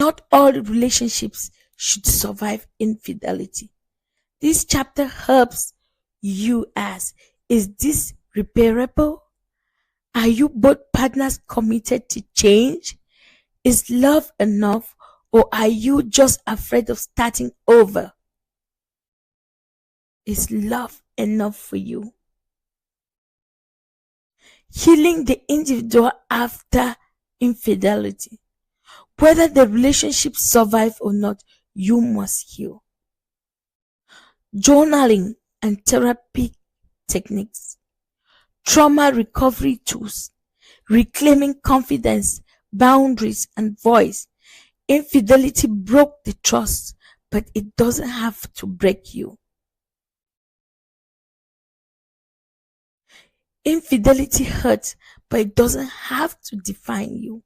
Not all relationships should survive infidelity. This chapter helps you ask, is this repairable? Are you both partners committed to change? Is love enough, or are you just afraid of starting over? Is love enough for you? Healing the individual after infidelity. Whether the relationship survives or not, you must heal. Journaling and therapy techniques. Trauma recovery tools. Reclaiming confidence, boundaries, and voice. Infidelity broke the trust, but it doesn't have to break you. Infidelity hurts, but it doesn't have to define you.